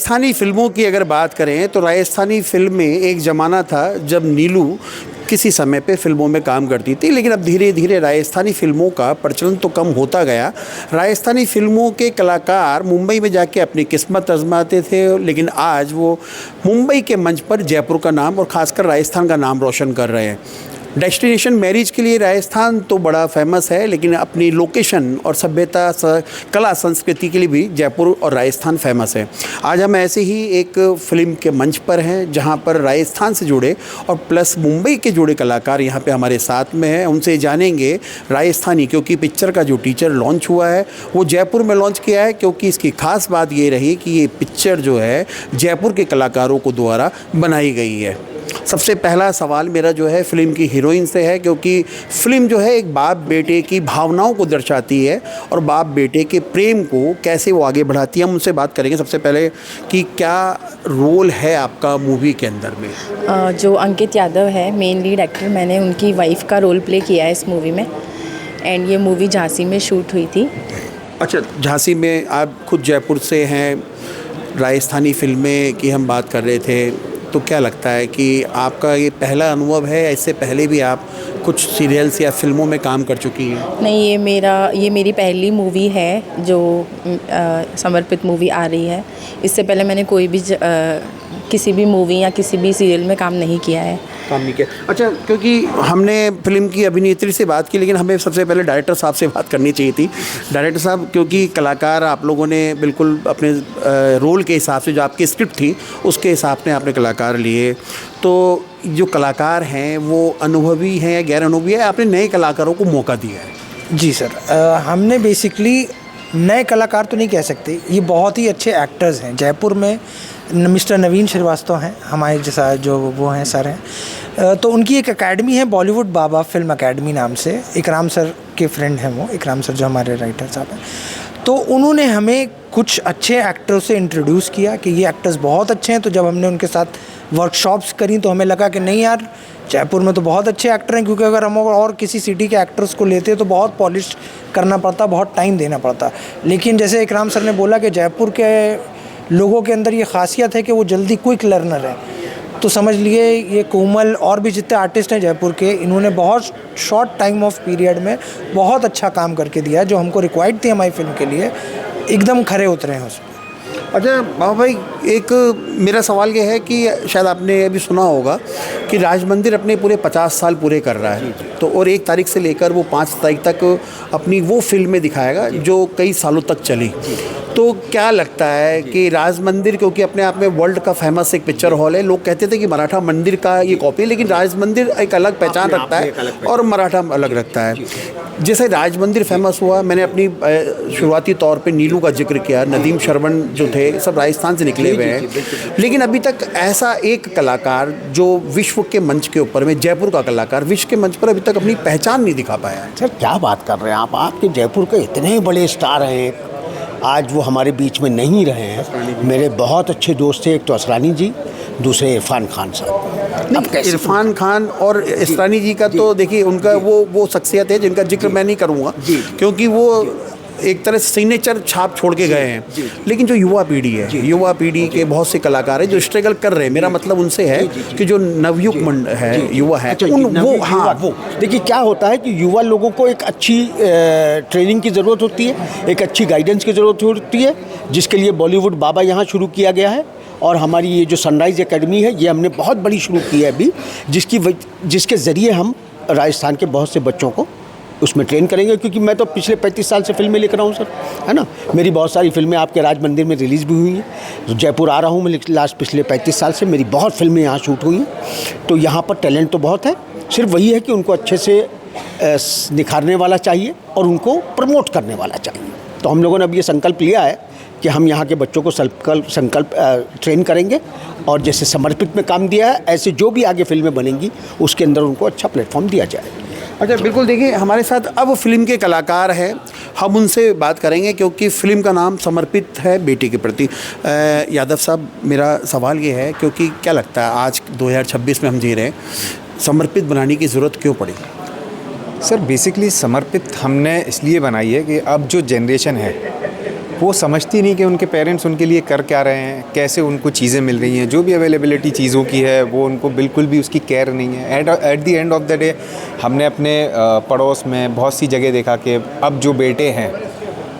राजस्थानी फ़िल्मों की अगर बात करें तो राजस्थानी फ़िल्में एक ज़माना था जब नीलू किसी समय पे फ़िल्मों में काम करती थी, लेकिन अब धीरे धीरे राजस्थानी फ़िल्मों का प्रचलन तो कम होता गया। राजस्थानी फ़िल्मों के कलाकार मुंबई में जाके अपनी किस्मत आजमाते थे, लेकिन आज वो मुंबई के मंच पर जयपुर का नाम और ख़ासकर राजस्थान का नाम रोशन कर रहे हैं। डेस्टिनेशन मैरिज के लिए राजस्थान तो बड़ा फेमस है, लेकिन अपनी लोकेशन और सभ्यता कला संस्कृति के लिए भी जयपुर और राजस्थान फेमस है। आज हम ऐसे ही एक फ़िल्म के मंच पर हैं जहां पर राजस्थान से जुड़े और प्लस मुंबई के जुड़े कलाकार यहां पे हमारे साथ में हैं। उनसे जानेंगे राजस्थानी, क्योंकि पिक्चर का जो टीचर लॉन्च हुआ है वो जयपुर में लॉन्च किया है, क्योंकि इसकी ख़ास बात ये रही कि ये पिक्चर जो है जयपुर के कलाकारों को द्वारा बनाई गई है। सबसे पहला सवाल मेरा जो है फ़िल्म की हीरोइन से है, क्योंकि फ़िल्म जो है एक बाप बेटे की भावनाओं को दर्शाती है और बाप बेटे के प्रेम को कैसे वो आगे बढ़ाती है। हम उनसे बात करेंगे सबसे पहले कि क्या रोल है आपका मूवी के अंदर में। जो अंकित यादव है मेन लीड एक्टर, मैंने उनकी वाइफ का रोल प्ले किया है इस मूवी में। एंड ये मूवी झांसी में शूट हुई थी। अच्छा, झांसी में आप खुद जयपुर से हैं, राजस्थानी फ़िल्में की हम बात कर रहे थे, तो क्या लगता है कि आपका ये पहला अनुभव है या इससे पहले भी आप कुछ सीरियल्स या फिल्मों में काम कर चुकी हैं? नहीं, ये मेरी पहली मूवी है जो समर्पित मूवी आ रही है। इससे पहले मैंने कोई भी किसी भी मूवी या किसी भी सीरियल में काम नहीं किया है। अच्छा, क्योंकि हमने फिल्म की अभिनेत्री से बात की, लेकिन हमें सबसे पहले डायरेक्टर साहब से बात करनी चाहिए थी। डायरेक्टर साहब, क्योंकि कलाकार आप लोगों ने बिल्कुल अपने रोल के हिसाब से, जो आपकी स्क्रिप्ट थी उसके हिसाब से आपने कलाकार लिए, तो जो कलाकार हैं वो अनुभवी हैं या गैर अनुभवी है, आपने नए कलाकारों को मौका दिया है? जी सर, हमने बेसिकली नए कलाकार तो नहीं कह सकते, ये बहुत ही अच्छे एक्टर्स हैं। जयपुर में मिस्टर नवीन श्रीवास्तव हैं हमारे जैसा, जो वो हैं सर हैं, तो उनकी एक एकेडमी है बॉलीवुड बाबा फिल्म एकेडमी नाम से। इकराम सर के फ्रेंड हैं वो, इकराम सर जो हमारे राइटर साहब हैं। तो उन्होंने हमें कुछ अच्छे एक्टर्स से इंट्रोड्यूस किया कि ये एक्टर्स बहुत अच्छे हैं। तो जब हमने उनके साथ वर्कशॉप्स करी तो हमें लगा कि नहीं यार, जयपुर में तो बहुत अच्छे एक्टर हैं, क्योंकि अगर हम और किसी सिटी के एक्टर्स को लेते तो बहुत पॉलिश करना पड़ता, बहुत टाइम देना पड़ता। लेकिन जैसे इकराम सर ने बोला कि जयपुर के लोगों के अंदर ये खासियत है कि वो जल्दी क्विक लर्नर है, तो समझ लिए ये कोमल और भी जितने आर्टिस्ट हैं जयपुर के, इन्होंने बहुत शॉर्ट टाइम ऑफ पीरियड में बहुत अच्छा काम करके दिया है। जो हमको रिक्वायर्ड थी हमारी फिल्म के लिए, एकदम खरे उतरे हैं उसमें। अच्छा बाबा भाई, एक मेरा सवाल ये है कि शायद आपने अभी सुना होगा कि राज मंदिर अपने पूरे 50 साल पूरे कर रहा है, तो और 1 तारीख से लेकर वो 5 तारीख तक अपनी वो फिल्में दिखाएगा जो कई सालों तक चली। तो क्या लगता है कि राज मंदिर, क्योंकि अपने आप में वर्ल्ड का फेमस एक पिक्चर हॉल है, लोग कहते थे कि मराठा मंदिर का ये कॉपी है, लेकिन राज मंदिर एक अलग पहचान रखता है और मराठा अलग रखता है। जैसे राज मंदिर फेमस हुआ, मैंने अपनी शुरुआती तौर पे नीलू का जिक्र किया, नदीम श्रवण जो थे सब राजस्थान से निकले हुए हैं, लेकिन अभी तक ऐसा एक कलाकार जो विश्व के मंच के ऊपर में, जयपुर का कलाकार विश्व के मंच पर अभी तक अपनी पहचान नहीं दिखा पाया। सर क्या बात कर रहे हैं आप? आपके जयपुर के इतने बड़े स्टार हैं, आज वो हमारे बीच में नहीं रहे हैं। मेरे बहुत अच्छे दोस्त थे, एक तो असरानी जी, दूसरे इरफान खान साहब। इरफान खान और असरानी जी का तो देखिए, उनका वो शख्सियत है जिनका जिक्र मैं नहीं करूँगा, क्योंकि वो एक तरह से सिग्नेचर छाप छोड़ के गए हैं। लेकिन जो युवा पीढ़ी है, युवा पीढ़ी के बहुत से कलाकार हैं जो स्ट्रगल कर रहे हैं। मेरा मतलब उनसे है कि जो नवयुग है, युवा है, वो देखिए क्या होता है कि युवा लोगों को एक अच्छी ट्रेनिंग की ज़रूरत होती है, एक अच्छी गाइडेंस की ज़रूरत होती है, जिसके लिए बॉलीवुड बाबा यहाँ शुरू किया गया है। और हमारी ये जो सनराइज़ एकेडमी है, ये हमने बहुत बड़ी शुरू की है अभी, जिसके ज़रिए हम राजस्थान के बहुत से बच्चों को उसमें ट्रेन करेंगे। क्योंकि मैं तो पिछले 35 साल से फिल्में लेकर रहा हूँ सर, है ना। मेरी बहुत सारी फिल्में आपके राज मंदिर में रिलीज़ भी हुई हैं। तो जयपुर आ रहा हूँ मैं लास्ट पिछले 35 साल से, मेरी बहुत फिल्में यहाँ शूट हुई हैं। तो यहाँ पर टैलेंट तो बहुत है, सिर्फ वही है कि उनको अच्छे से निखारने वाला चाहिए और उनको प्रमोट करने वाला चाहिए। तो हम लोगों ने अब ये संकल्प लिया है कि हम यहाँ के बच्चों को संकल्प ट्रेन करेंगे, और जैसे समर्पित में काम दिया है, ऐसे जो भी आगे फिल्में बनेंगी उसके अंदर उनको अच्छा प्लेटफॉर्म दिया जाए। अच्छा, बिल्कुल। देखिए, हमारे साथ अब फिल्म के कलाकार हैं, हम उनसे बात करेंगे, क्योंकि फ़िल्म का नाम समर्पित है बेटी के प्रति। यादव साहब, मेरा सवाल ये है, क्योंकि क्या लगता है आज 2026 में हम जी रहे हैं, समर्पित बनाने की ज़रूरत क्यों पड़ी? सर बेसिकली समर्पित हमने इसलिए बनाई है कि अब जो जनरेशन है वो समझती नहीं कि उनके पेरेंट्स उनके लिए कर क्या रहे हैं, कैसे उनको चीज़ें मिल रही हैं, जो भी अवेलेबिलिटी चीज़ों की है वो उनको बिल्कुल भी उसकी केयर नहीं है। At the end of the day हमने अपने पड़ोस में बहुत सी जगह देखा कि अब जो बेटे हैं,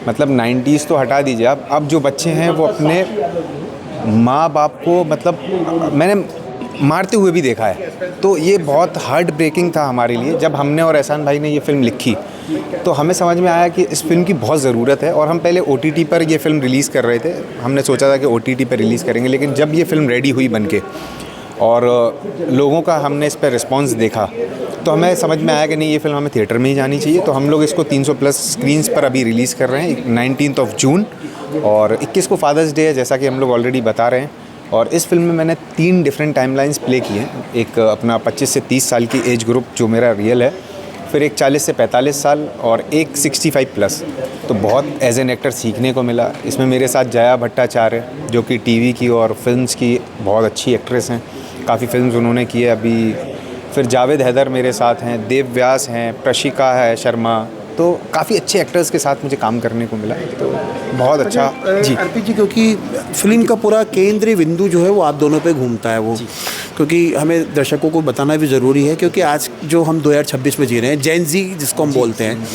मतलब 90s तो हटा दीजिए, अब जो बच्चे हैं वो अपने माँ बाप को मतलब मैंने मारते हुए भी देखा है। तो ये बहुत हार्ट ब्रेकिंग था हमारे लिए। जब हमने और एहसान भाई ने ये फ़िल्म लिखी तो हमें समझ में आया कि इस फिल्म की बहुत ज़रूरत है। और हम पहले OTT पर ये फ़िल्म रिलीज़ कर रहे थे, हमने सोचा था कि OTT पर रिलीज़ करेंगे, लेकिन जब ये फ़िल्म रेडी हुई बनके और लोगों का हमने इस पर रिस्पॉन्स देखा तो हमें समझ में आया कि नहीं, ये फ़िल्म हमें थिएटर में ही जानी चाहिए। तो हम लोग इसको 300+ स्क्रीन्स पर अभी रिलीज़ कर रहे हैं 19 जून, और 21 को फादर्स डे है, जैसा कि हम लोग ऑलरेडी बता रहे हैं। और इस फिल्म में मैंने 3 डिफरेंट टाइमलाइंस प्ले किए हैं। एक अपना 25 से 30 साल की एज ग्रुप जो मेरा रियल है, फिर एक 40 से 45 साल और एक 65+। तो बहुत एज एन एक्टर सीखने को मिला। इसमें मेरे साथ जया भट्टाचार्य जो कि टीवी की और फिल्म्स की बहुत अच्छी एक्ट्रेस हैं, काफ़ी फिल्म्स उन्होंने की है अभी। फिर जावेद हैदर मेरे साथ हैं, देव व्यास हैं, प्रशिका है शर्मा, तो काफ़ी अच्छे एक्टर्स के साथ मुझे काम करने को मिला, तो बहुत अच्छा। जी अर्पित जी, क्योंकि फिल्म का पूरा केंद्रीय बिंदु जो है वो आप दोनों पे घूमता है वो, क्योंकि हमें दर्शकों को बताना भी ज़रूरी है, क्योंकि आज जो हम 2026 में जी रहे हैं, जेन ज़ी जिसको हम बोलते हैं,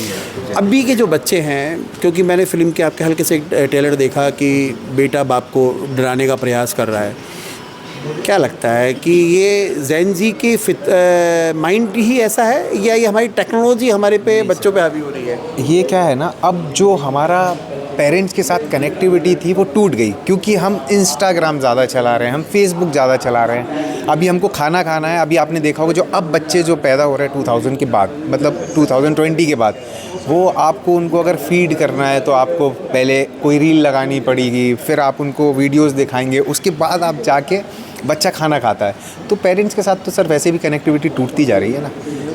अभी के जो बच्चे हैं, क्योंकि मैंने फिल्म के आपके हल्के से ट्रेलर देखा कि बेटा बाप को डराने का प्रयास कर रहा है। क्या लगता है कि ये जेन ज़ी की माइंड ही ऐसा है, या ये हमारी टेक्नोलॉजी हमारे पे बच्चों पे हावी हो रही है? ये क्या है ना, अब जो हमारा पेरेंट्स के साथ कनेक्टिविटी थी वो टूट गई, क्योंकि हम इंस्टाग्राम ज़्यादा चला रहे हैं, हम फेसबुक ज़्यादा चला रहे हैं। अभी हमको खाना खाना है, अभी आपने देखा होगा जो अब बच्चे जो पैदा हो रहे हैं 2000 के बाद, मतलब 2020 के बाद, वो आपको उनको अगर फीड करना है तो आपको पहले कोई रील लगानी पड़ेगी, फिर आप उनको वीडियोस दिखाएंगे, उसके बाद आप जाके बच्चा खाना खाता है। तो पेरेंट्स के साथ तो सर वैसे भी कनेक्टिविटी टूटती जा रही है ना।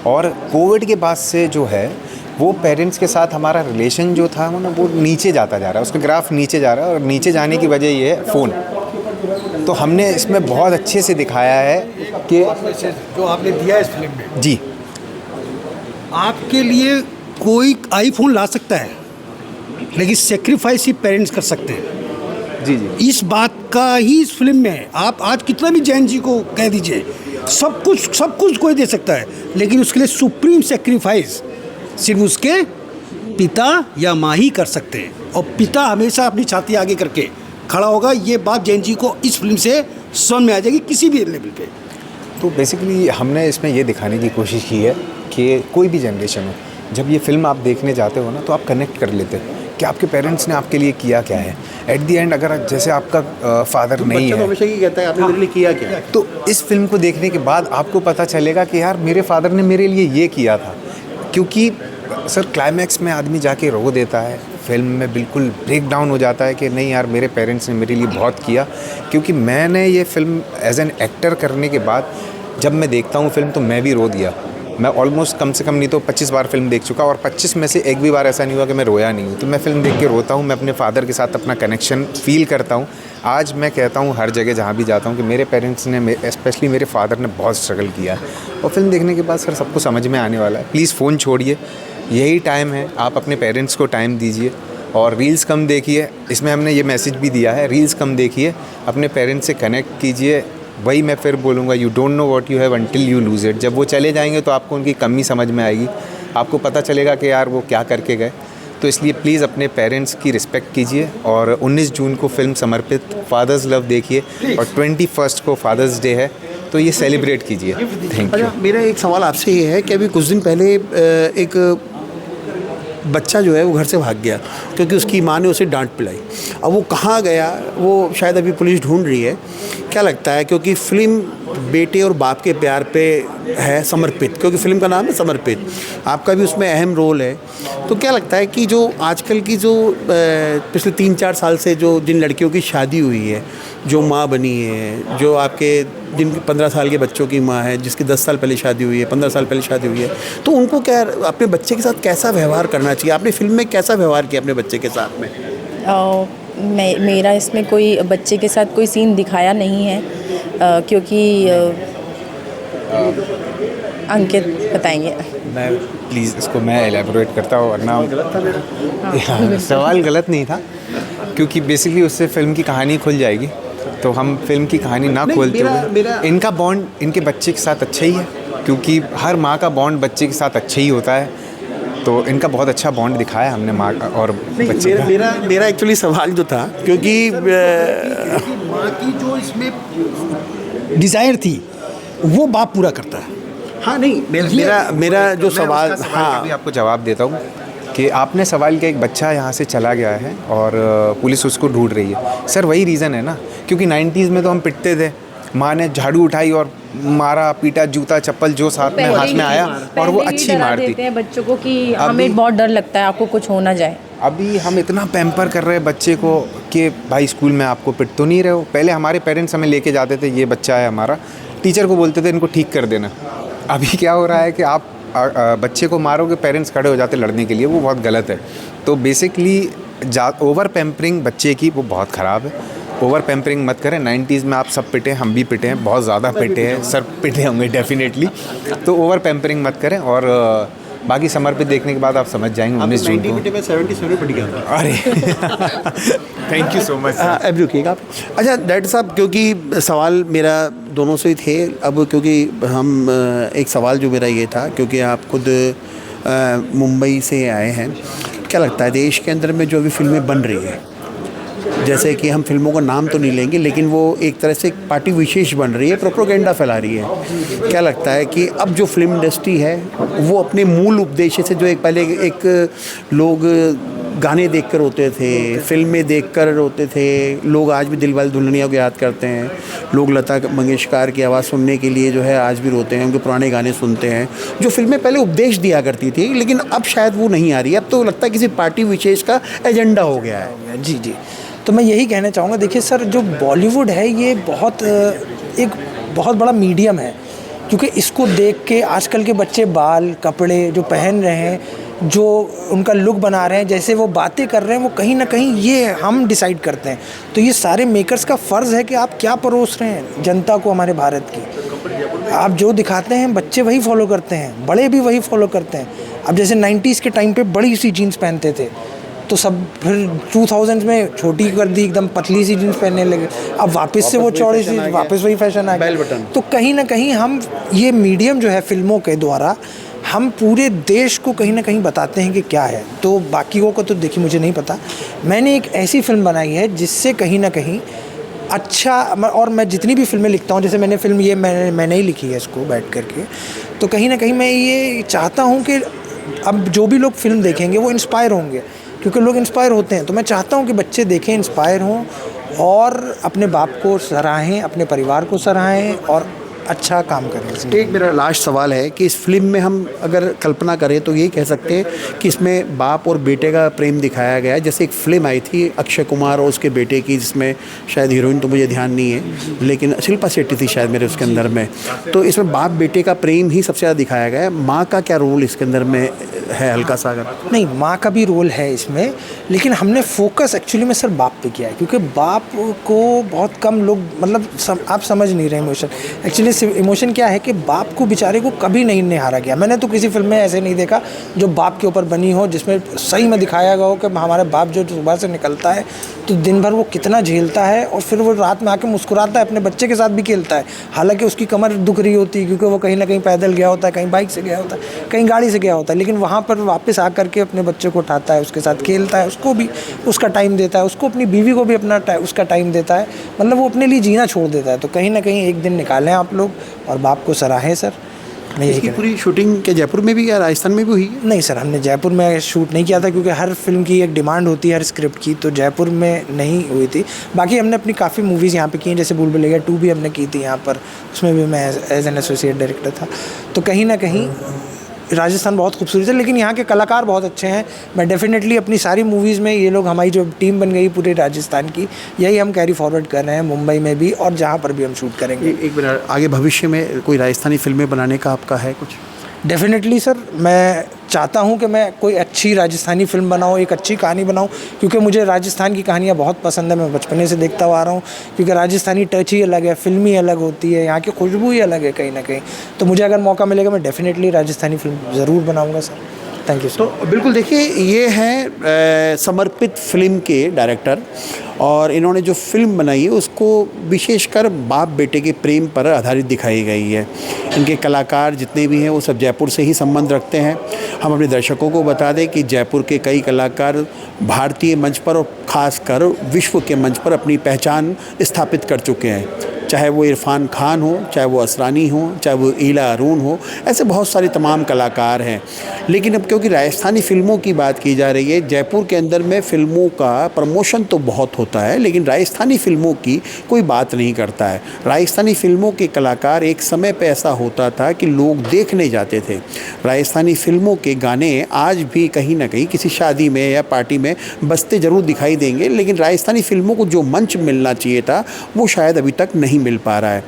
और कोविड के बाद से जो है वो पेरेंट्स के साथ हमारा रिलेशन जो था वो ना, वो नीचे जाता जा रहा है, उसका ग्राफ नीचे जा रहा है। और नीचे जाने की वजह ये है फ़ोन। तो हमने इसमें बहुत अच्छे से दिखाया है कि जो आपने दिया इस फिल्म में, जी, आपके लिए कोई आईफोन ला सकता है, लेकिन सेक्रीफाइस ही पेरेंट्स कर सकते हैं। जी जी, इस बात का ही इस फिल्म में है। आप आज कितना भी जैन जी को कह दीजिए, सब कुछ कोई दे सकता है, लेकिन उसके लिए सुप्रीम सेक्रीफाइस सिर्फ उसके पिता या माँ ही कर सकते हैं। और पिता हमेशा अपनी छाती आगे करके खड़ा होगा। ये बात जैन जी को इस फिल्म से समझ में आ जाएगी किसी भी लेवल पे। तो बेसिकली हमने इसमें ये दिखाने की कोशिश की है कि कोई भी जनरेशन हो, जब ये फिल्म आप देखने जाते हो ना, तो आप कनेक्ट कर लेते हैं कि आपके पेरेंट्स ने आपके लिए किया क्या है। एट दी एंड अगर जैसे आपका फादर नहीं बच्चा तो है, हमेशा ये कहता है आपने मेरे लिए किया क्या? तो इस फिल्म को देखने के बाद आपको पता चलेगा कि यार मेरे फादर ने मेरे लिए ये किया था। क्योंकि सर क्लाइमैक्स में आदमी जाके रो देता है, फिल्म में बिल्कुल ब्रेक डाउन हो जाता है कि नहीं यार मेरे पेरेंट्स ने मेरे लिए बहुत किया। क्योंकि मैंने ये फिल्म एज एन एक्टर करने के बाद जब मैं देखता हूँ फिल्म, तो मैं भी रो दिया। मैं ऑलमोस्ट कम से कम नहीं तो 25 बार फिल्म देख चुका, और 25 में से एक भी बार ऐसा नहीं हुआ कि मैं रोया नहीं हूँ। तो मैं फिल्म देख के रोता हूँ, मैं अपने फादर के साथ अपना कनेक्शन फ़ील करता हूँ। आज मैं कहता हूँ हर जगह जहाँ भी जाता हूँ कि मेरे पेरेंट्स ने, स्पेशली मेरे फादर ने बहुत स्ट्रगल किया है। और फिल्म देखने के बाद सर सबको समझ में आने वाला है। प्लीज़ फ़ोन छोड़िए, यही टाइम है, आप अपने पेरेंट्स को टाइम दीजिए। और रील्स कम देखिए, इसमें हमने ये मैसेज भी दिया है, रील्स कम देखिए, अपने पेरेंट्स से कनेक्ट कीजिए। वही मैं फिर बोलूँगा, you don't know what you have until you lose it. जब वो चले जाएंगे तो आपको उनकी कमी समझ में आएगी, आपको पता चलेगा कि यार वो क्या करके गए। तो इसलिए प्लीज़ अपने पेरेंट्स की रिस्पेक्ट कीजिए। और 19 जून को फिल्म समर्पित फादर्स लव देखिए, और 21 को फादर्स डे है, तो ये सेलिब्रेट कीजिए। Thank you. अच्छा, मेरा एक सवाल आपसे ये है कि अभी कुछ दिन पहले एक बच्चा जो है वो घर से भाग गया क्योंकि उसकी माँ ने उसे डांट पिलाई। अब वो कहाँ गया, वो शायद अभी पुलिस ढूंढ रही है। क्या लगता है, क्योंकि फिल्म बेटे और बाप के प्यार पे है समर्पित, क्योंकि फिल्म का नाम है समर्पित, आपका भी उसमें अहम रोल है, तो क्या लगता है कि जो आजकल की जो पिछले 3-4 साल से जो जिन लड़कियों की शादी हुई है, जो माँ बनी है, जो आपके जिन 15 साल के बच्चों की माँ है, जिसकी 10 साल पहले शादी हुई है, 15 साल पहले शादी हुई है, तो उनको क्या अपने बच्चे के साथ कैसा व्यवहार करना चाहिए? आपने फिल्म में कैसा व्यवहार किया अपने बच्चे के साथ में? मेरा इसमें कोई बच्चे के साथ कोई सीन दिखाया नहीं है, क्योंकि अंकित बताएंगे। मैं प्लीज़ इसको मैं एलेबोरेट करता हूँ, वरना सवाल गलत नहीं था। क्योंकि बेसिकली उससे फिल्म की कहानी खुल जाएगी, तो हम फिल्म की कहानी ना खोलते हुए इनका बॉन्ड इनके बच्चे के साथ अच्छा ही है, क्योंकि हर माँ का बॉन्ड बच्चे के साथ अच्छा ही होता है, तो इनका बहुत अच्छा बॉन्ड दिखाया हमने माँ और बच्चे का। मेरा एक्चुअली सवाल जो था, क्योंकि माँ की जो इसमें डिज़ायर थी वो बाप पूरा करता है। हाँ नहीं, मेरा जो सवाल, हाँ भी आपको जवाब देता हूँ कि आपने सवाल किया एक बच्चा यहाँ से चला गया है और पुलिस उसको ढूंढ रही है। सर वही रीज़न है ना, क्योंकि 90s में तो हम पिटते थे, माँ ने झाड़ू उठाई और मारा पीटा, जूता चप्पल जो साथ में हाथ में आया और वो अच्छी मार दी। देते हैं बच्चों को कि हमें बहुत डर लगता है आपको कुछ हो ना जाए। अभी हम इतना पैम्पर कर रहे हैं बच्चे को कि भाई स्कूल में आपको पिट तो नहीं रहे हो। पहले हमारे पेरेंट्स हमें लेके जाते थे, ये बच्चा है हमारा, टीचर को बोलते थे इनको ठीक कर देना। अभी क्या हो रहा है कि आप बच्चे को मारोगे, पेरेंट्स खड़े हो जाते लड़ने के लिए, वो बहुत गलत है। तो बेसिकली ओवर पैम्परिंग बच्चे की वो बहुत ख़राब है। ओवर पैम्परिंग मत करें। 90s में आप सब पिटे, हम भी पिटे हैं, बहुत ज़्यादा पिटे हैं, सर पिटे होंगे डेफिनेटली। तो ओवर पैम्परिंग मत करें और बाकी समर्पित देखने के बाद आप समझ जाएंगे 19 जून को। 77 पढ़ गया था। अरे थैंक यू सो मच। अब रुकिएगा आप। अच्छा डॉक्टर साहब, क्योंकि सवाल मेरा दोनों से ही थे, अब क्योंकि हम एक सवाल जो मेरा ये था, क्योंकि आप खुद मुंबई से आए हैं, क्या लगता है देश के अंदर में जो अभी फिल्में बन रही हैं, जैसे कि हम फिल्मों का नाम तो नहीं लेंगे, लेकिन वो एक तरह से एक पार्टी विशेष बन रही है, प्रोपेगेंडा फैला रही है, क्या लगता है कि अब जो फिल्म इंडस्ट्री है वो अपने मूल उद्देश्य से, जो एक पहले एक लोग गाने देखकर रोते थे, फिल्में देखकर रोते थे, लोग आज भी दिलवाले दुल्हनिया को याद करते हैं, लोग लता मंगेशकर की आवाज़ सुनने के लिए जो है आज भी रोते हैं, उनके पुराने गाने सुनते हैं, जो फिल्में पहले उपदेश दिया करती थी, लेकिन अब शायद वो नहीं आ रही है। अब तो लगता है किसी पार्टी विशेष का एजेंडा हो गया है। जी जी, तो मैं यही कहना चाहूँगा, देखिए सर, जो बॉलीवुड है ये एक बहुत बड़ा मीडियम है, क्योंकि इसको देख के आजकल के बच्चे बाल कपड़े जो पहन रहे हैं, जो उनका लुक बना रहे हैं, जैसे वो बातें कर रहे हैं, वो कहीं ना कहीं ये हम डिसाइड करते हैं। तो ये सारे मेकर्स का फ़र्ज़ है कि आप क्या परोस रहे हैं जनता को, हमारे भारत की। आप जो दिखाते हैं बच्चे वही फॉलो करते हैं, बड़े भी वही फॉलो करते हैं। अब जैसे 90s के टाइम पे बड़ी सी जीन्स पहनते थे, तो सब फिर 2000s में छोटी कर दी, एकदम पतली सी जीन्स पहनने लगे। अब वापस से वो चौड़ी सी, वापस वही फैशन आ गया। तो कहीं ना कहीं हम ये मीडियम जो है फिल्मों के द्वारा हम पूरे देश को कहीं ना कहीं बताते हैं कि क्या है। तो बाकियों को तो देखिए मुझे नहीं पता, मैंने एक ऐसी फिल्म बनाई है जिससे कहीं ना कहीं अच्छा, और मैं जितनी भी फिल्में लिखता हूँ, जैसे मैंने फिल्म ये मैंने ही लिखी है इसको बैठ करके, तो कहीं ना कहीं मैं ये चाहता हूँ कि अब जो भी लोग फिल्म देखेंगे वो इंस्पायर होंगे, क्योंकि लोग इंस्पायर होते हैं। तो मैं चाहता हूँ कि बच्चे देखें, इंस्पायर हों और अपने बाप को सराहें, अपने परिवार को सराहें और अच्छा काम करें। एक मेरा लास्ट सवाल है कि इस फिल्म में हम अगर कल्पना करें तो यही कह सकते हैं कि इसमें बाप और बेटे का प्रेम दिखाया गया है। जैसे एक फिल्म आई थी अक्षय कुमार और उसके बेटे की, जिसमें शायद हीरोइन तो मुझे ध्यान नहीं है, लेकिन शिल्पा शेट्टी थी शायद मेरे उसके अंदर में। तो इसमें बाप बेटे का प्रेम ही सबसे ज़्यादा दिखाया गया है। माँ का क्या रोल इसके अंदर में है हल्का सा? अगर नहीं, माँ का भी रोल है इसमें, लेकिन हमने फोकस एक्चुअली में सर बाप पे किया है, क्योंकि बाप को बहुत कम लोग, मतलब आप समझ नहीं रहे इमोशन। एक्चुअली इमोशन क्या है कि बाप को बेचारे को कभी नहीं निहारा गया। मैंने तो किसी फिल्म में ऐसे नहीं देखा जो बाप के ऊपर बनी हो, जिसमें सही में दिखाया गया हो कि हमारा बाप जो सुबह से निकलता है तो दिन भर वो कितना झेलता है, और फिर वो रात में आके मुस्कुराता है, अपने बच्चे के साथ भी खेलता है। हालांकि उसकी कमर दुख रही होती है, क्योंकि वो कहीं ना कहीं पैदल गया होता है, कहीं बाइक से गया होता है, कहीं गाड़ी से गया होता है, लेकिन वहाँ पर वापस आ करके अपने बच्चे को उठाता है, उसके साथ खेलता है, उसको भी उसका टाइम देता है, उसको अपनी बीवी को भी अपना उसका टाइम देता है। मतलब वो अपने लिए जीना छोड़ देता है। तो कहीं ना कहीं एक दिन निकालें आप लोग और बाप को सराहें सर। मैं यही पूरी शूटिंग के जयपुर में भी या राजस्थान में भी हुई है? नहीं सर, हमने जयपुर में शूट नहीं किया था, क्योंकि हर फिल्म की एक डिमांड होती है हर स्क्रिप्ट की, तो जयपुर में नहीं हुई थी। बाकी हमने अपनी काफ़ी मूवीज़ यहाँ पे की हैं, जैसे भूल भुलैया 2 भी हमने की थी यहाँ पर, उसमें भी मैं एज एन एसोसिएट डायरेक्टर था। तो कहीं ना कहीं राजस्थान बहुत खूबसूरत है, लेकिन यहाँ के कलाकार बहुत अच्छे हैं। मैं डेफिनेटली अपनी सारी मूवीज़ में ये लोग, हमारी जो टीम बन गई पूरे राजस्थान की, यही हम कैरी फॉरवर्ड कर रहे हैं मुंबई में भी और जहाँ पर भी हम शूट करेंगे। एक बार आगे भविष्य में कोई राजस्थानी फिल्में बनाने का आपका है कुछ? डेफिनेटली सर, मैं चाहता हूं कि मैं कोई अच्छी राजस्थानी फिल्म बनाऊं, एक अच्छी कहानी बनाऊं, क्योंकि मुझे राजस्थान की कहानियां बहुत पसंद है। मैं बचपने से देखता हुआ आ रहा हूं, क्योंकि राजस्थानी टच ही अलग है, फिल्म ही अलग होती है, यहाँ की खुशबू ही अलग है कहीं ना कहीं। तो मुझे अगर मौका मिलेगा मैं डेफिनेटली राजस्थानी फिल्म ज़रूर बनाऊँगा सर। Thank you. तो बिल्कुल देखिए, ये हैं समर्पित फिल्म के डायरेक्टर, और इन्होंने जो फिल्म बनाई है उसको विशेषकर बाप बेटे के प्रेम पर आधारित दिखाई गई है। इनके कलाकार जितने भी हैं वो सब जयपुर से ही संबंध रखते हैं। हम अपने दर्शकों को बता दें कि जयपुर के कई कलाकार भारतीय मंच पर और ख़ासकर विश्व के मंच पर अपनी पहचान स्थापित कर चुके हैं। चाहे वो इरफान खान हो, चाहे वो असरानी हो, चाहे वो ईला अरुण हो, ऐसे बहुत सारे तमाम कलाकार हैं। लेकिन अब क्योंकि राजस्थानी फ़िल्मों की बात की जा रही है, जयपुर के अंदर में फ़िल्मों का प्रमोशन तो बहुत होता है, लेकिन राजस्थानी फ़िल्मों की कोई बात नहीं करता है। राजस्थानी फ़िल्मों के कलाकार, एक समय पे ऐसा होता था कि लोग देखने जाते थे। राजस्थानी फ़िल्मों के गाने आज भी कहीं ना कहीं किसी शादी में या पार्टी में बजते ज़रूर दिखाई देंगे, लेकिन राजस्थानी फ़िल्मों को जो मंच मिलना चाहिए था वो शायद अभी तक नहीं मिल पा रहा है।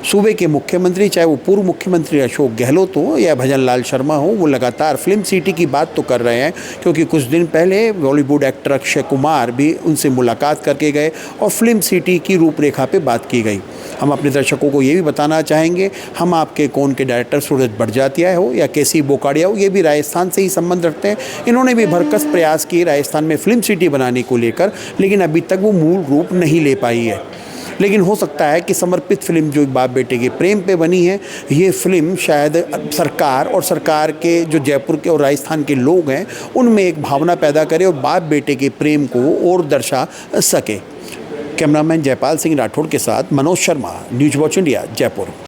सूबे के मुख्यमंत्री, चाहे वो पूर्व मुख्यमंत्री अशोक गहलोत हो या भजन लाल शर्मा हो, वो लगातार फिल्म सिटी की बात तो कर रहे हैं, क्योंकि कुछ दिन पहले बॉलीवुड एक्टर अक्षय कुमार भी उनसे मुलाकात करके गए और फिल्म सिटी की रूपरेखा पे बात की गई। हम अपने दर्शकों को ये भी बताना चाहेंगे, हम आपके कौन के डायरेक्टर सूरज बड़जात्या हो या केसी बोकाडिया हो, ये भी राजस्थान से ही संबंध रखते हैं। इन्होंने भी भरकस प्रयास किए राजस्थान में फिल्म सिटी बनाने को लेकर, लेकिन अभी तक वो मूल रूप नहीं ले पाई है। लेकिन हो सकता है कि समर्पित फिल्म जो बाप बेटे के प्रेम पे बनी है, ये फिल्म शायद सरकार और सरकार के जो जयपुर के और राजस्थान के लोग हैं उनमें एक भावना पैदा करे और बाप बेटे के प्रेम को और दर्शा सके। कैमरामैन जयपाल सिंह राठौड़ के साथ Manoj Sharma, news watch India, Jaipur.